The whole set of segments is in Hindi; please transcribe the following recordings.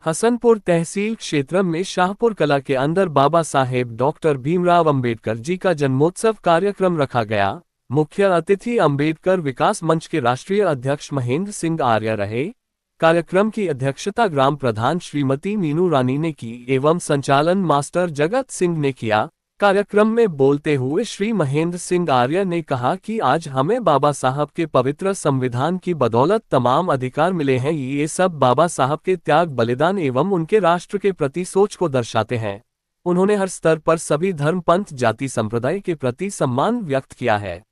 हसनपुर तहसील क्षेत्र में शाहपुर कला के अंदर बाबा साहेब डॉक्टर भीमराव अंबेडकर जी का जन्मोत्सव कार्यक्रम रखा गया। मुख्य अतिथि अंबेडकर विकास मंच के राष्ट्रीय अध्यक्ष महेंद्र सिंह आर्य रहे। कार्यक्रम की अध्यक्षता ग्राम प्रधान श्रीमती मीनू रानी ने की एवं संचालन मास्टर जगत सिंह ने किया। कार्यक्रम में बोलते हुए श्री महेंद्र सिंह आर्य ने कहा कि आज हमें बाबा साहब के पवित्र संविधान की बदौलत तमाम अधिकार मिले हैं। ये सब बाबा साहब के त्याग, बलिदान एवं उनके राष्ट्र के प्रति सोच को दर्शाते हैं। उन्होंने हर स्तर पर सभी धर्म, पंथ, जाति, संप्रदाय के प्रति सम्मान व्यक्त किया है।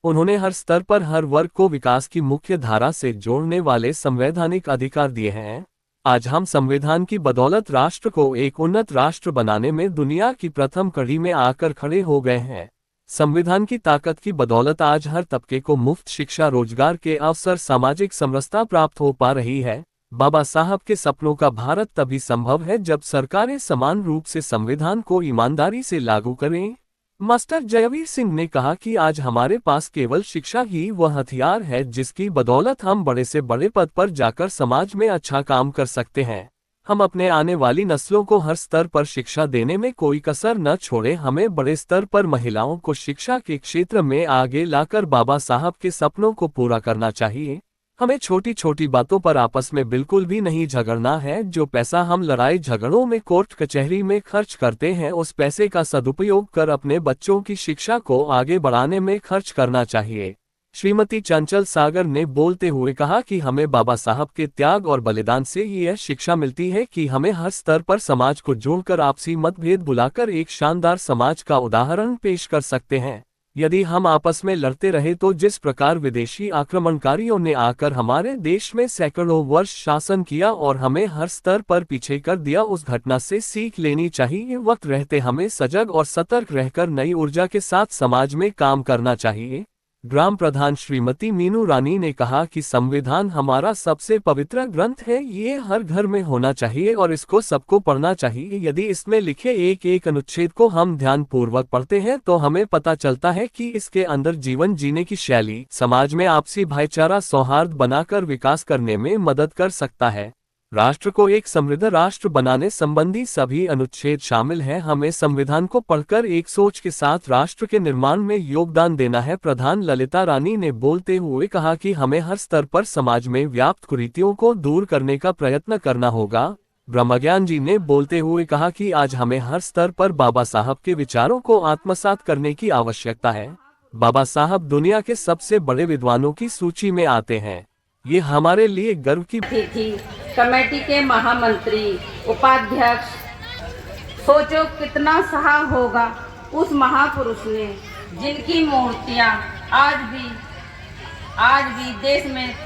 उन्होंने हर स्तर पर हर वर्ग को विकास की मुख्य धारा से जोड़ने वाले संवैधानिक अधिकार दिए हैं। आज हम संविधान की बदौलत राष्ट्र को एक उन्नत राष्ट्र बनाने में दुनिया की प्रथम कड़ी में आकर खड़े हो गए हैं। संविधान की ताकत की बदौलत आज हर तबके को मुफ्त शिक्षा, रोजगार के अवसर, सामाजिक समरसता प्राप्त हो पा रही है। बाबा साहब के सपनों का भारत तभी संभव है जब सरकारें समान रूप से संविधान को ईमानदारी से लागू करें। मास्टर जयवीर सिंह ने कहा कि आज हमारे पास केवल शिक्षा ही वह हथियार है जिसकी बदौलत हम बड़े से बड़े पद पर जाकर समाज में अच्छा काम कर सकते हैं। हम अपने आने वाली नस्लों को हर स्तर पर शिक्षा देने में कोई कसर न छोड़े। हमें बड़े स्तर पर महिलाओं को शिक्षा के क्षेत्र में आगे लाकर बाबा साहब के सपनों को पूरा करना चाहिए। हमें छोटी छोटी बातों पर आपस में बिल्कुल भी नहीं झगड़ना है। जो पैसा हम लड़ाई झगड़ों में, कोर्ट कचहरी में खर्च करते हैं, उस पैसे का सदुपयोग कर अपने बच्चों की शिक्षा को आगे बढ़ाने में खर्च करना चाहिए। श्रीमती चंचल सागर ने बोलते हुए कहा कि हमें बाबा साहब के त्याग और बलिदान से यह शिक्षा मिलती है कि हमें हर स्तर पर समाज को जोड़कर आपसी मतभेद भुलाकर एक शानदार समाज का उदाहरण पेश कर सकते हैं। यदि हम आपस में लड़ते रहे तो जिस प्रकार विदेशी आक्रमणकारियों ने आकर हमारे देश में सैकड़ों वर्ष शासन किया और हमें हर स्तर पर पीछे कर दिया, उस घटना से सीख लेनी चाहिए। वक्त रहते हमें सजग और सतर्क रहकर नई ऊर्जा के साथ समाज में काम करना चाहिए। ग्राम प्रधान श्रीमती मीनू रानी ने कहा कि संविधान हमारा सबसे पवित्र ग्रंथ है। ये हर घर में होना चाहिए और इसको सबको पढ़ना चाहिए। यदि इसमें लिखे एक एक अनुच्छेद को हम ध्यानपूर्वक पढ़ते हैं तो हमें पता चलता है कि इसके अंदर जीवन जीने की शैली समाज में आपसी भाईचारा, सौहार्द बनाकर विकास करने में मदद कर सकता है। राष्ट्र को एक समृद्ध राष्ट्र बनाने संबंधी सभी अनुच्छेद शामिल हैं। हमें संविधान को पढ़कर एक सोच के साथ राष्ट्र के निर्माण में योगदान देना है। प्रधान ललिता रानी ने बोलते हुए कहा कि हमें हर स्तर पर समाज में व्याप्त कुरीतियों को दूर करने का प्रयत्न करना होगा। ब्रह्मज्ञान जी ने बोलते हुए कहा कि आज हमें हर स्तर पर बाबा साहब के विचारों को आत्मसात करने की आवश्यकता है। बाबा साहब दुनिया के सबसे बड़े विद्वानों की सूची में आते हैं। ये हमारे लिए गर्व की थी। कमेटी के महामंत्री, उपाध्यक्ष, सोचो कितना सहा होगा उस महापुरुष ने जिनकी मूर्तियां आज भी देश में